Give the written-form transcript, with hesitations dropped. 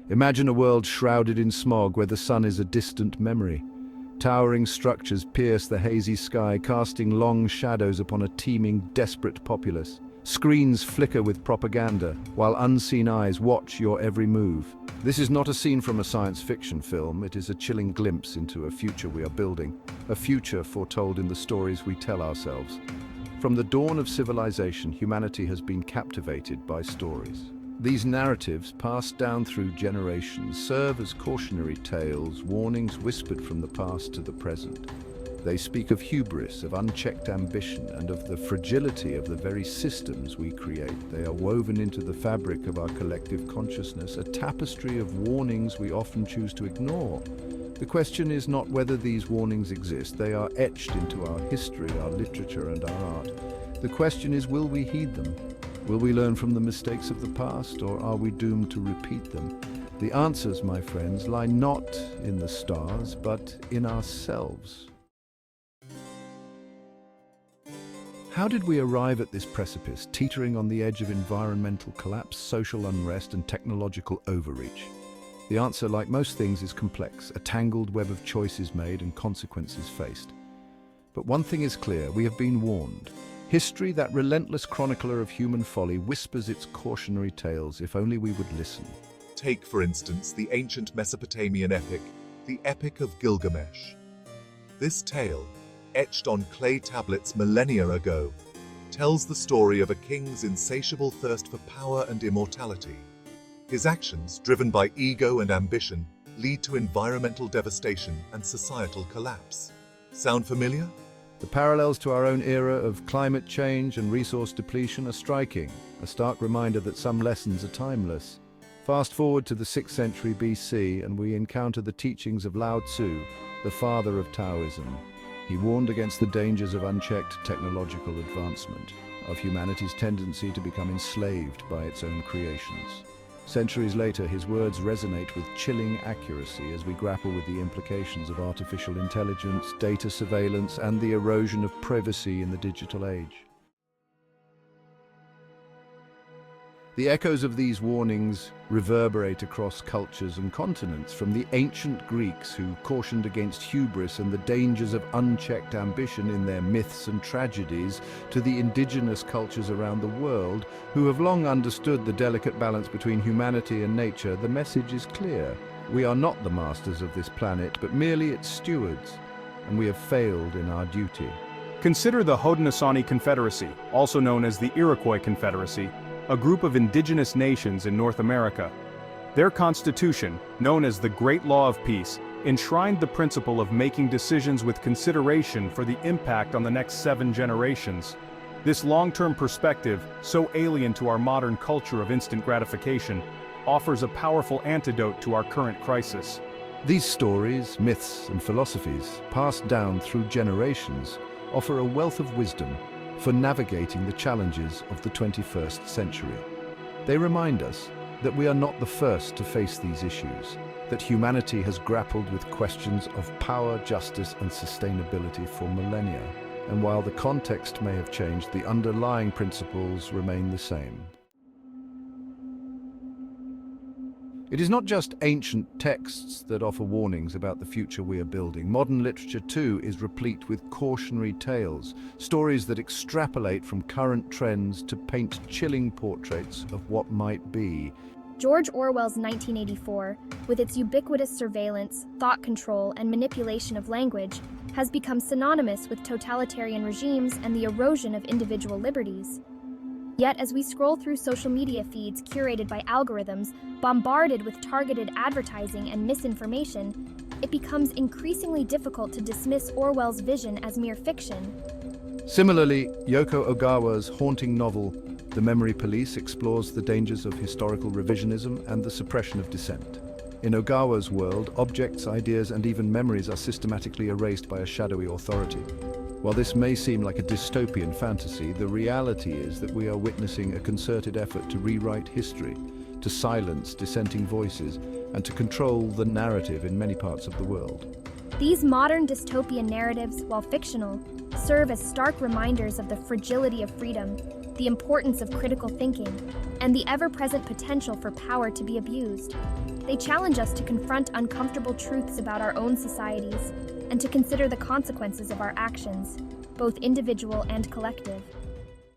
Imagine a world shrouded in smog where the sun is a distant memory. Towering structures pierce the hazy sky, casting long shadows upon a teeming, desperate populace. Screens flicker with propaganda, while unseen eyes watch your every move. This is not a scene from a science fiction film, it is a chilling glimpse into a future we are building, a future foretold in the stories we tell ourselves. From the dawn of civilization, humanity has been captivated by stories. These narratives, passed down through generations, serve as cautionary tales, warnings whispered from the past to the present. They speak of hubris, of unchecked ambition, and of the fragility of the very systems we create. They are woven into the fabric of our collective consciousness, a tapestry of warnings we often choose to ignore. The question is not whether these warnings exist. They are etched into our history, our literature, and our art. The question is, will we heed them? Will we learn from the mistakes of the past, or are we doomed to repeat them? The answers, my friends, lie not in the stars, but in ourselves. How did we arrive at this precipice, teetering on the edge of environmental collapse, social unrest, and technological overreach? The answer, like most things, is complex, a tangled web of choices made and consequences faced. But one thing is clear, we have been warned. History, that relentless chronicler of human folly, whispers its cautionary tales, if only we would listen. Take, for instance, the ancient Mesopotamian epic, the Epic of Gilgamesh. This tale, etched on clay tablets millennia ago, tells the story of a king's insatiable thirst for power and immortality. His actions, driven by ego and ambition, lead to environmental devastation and societal collapse. Sound familiar? The parallels to our own era of climate change and resource depletion are striking, a stark reminder that some lessons are timeless. Fast forward to the 6th century BC and we encounter the teachings of Lao Tzu, the father of Taoism. He warned against the dangers of unchecked technological advancement, of humanity's tendency to become enslaved by its own creations. Centuries later, his words resonate with chilling accuracy as we grapple with the implications of artificial intelligence, data surveillance, and the erosion of privacy in the digital age. The echoes of these warnings reverberate across cultures and continents, from the ancient Greeks who cautioned against hubris and the dangers of unchecked ambition in their myths and tragedies, to the indigenous cultures around the world who have long understood the delicate balance between humanity and nature. The message is clear. We are not the masters of this planet, but merely its stewards, and we have failed in our duty. Consider the Haudenosaunee Confederacy, also known as the Iroquois Confederacy, a group of indigenous nations in North America. Their constitution, known as the Great Law of Peace, enshrined the principle of making decisions with consideration for the impact on the next 7 generations. This long-term perspective, so alien to our modern culture of instant gratification, offers a powerful antidote to our current crisis. These stories, myths, and philosophies, passed down through generations, offer a wealth of wisdom for navigating the challenges of the 21st century. They remind us that we are not the first to face these issues, that humanity has grappled with questions of power, justice, and sustainability for millennia. And while the context may have changed, the underlying principles remain the same. It is not just ancient texts that offer warnings about the future we are building. Modern literature, too, is replete with cautionary tales, stories that extrapolate from current trends to paint chilling portraits of what might be. George Orwell's 1984, with its ubiquitous surveillance, thought control, and manipulation of language, has become synonymous with totalitarian regimes and the erosion of individual liberties. Yet, as we scroll through social media feeds curated by algorithms, bombarded with targeted advertising and misinformation, it becomes increasingly difficult to dismiss Orwell's vision as mere fiction. Similarly, Yoko Ogawa's haunting novel, The Memory Police, explores the dangers of historical revisionism and the suppression of dissent. In Ogawa's world, objects, ideas, and even memories are systematically erased by a shadowy authority. While this may seem like a dystopian fantasy, the reality is that we are witnessing a concerted effort to rewrite history, to silence dissenting voices, and to control the narrative in many parts of the world. These modern dystopian narratives, while fictional, serve as stark reminders of the fragility of freedom, the importance of critical thinking, and the ever-present potential for power to be abused. They challenge us to confront uncomfortable truths about our own societies and to consider the consequences of our actions, both individual and collective.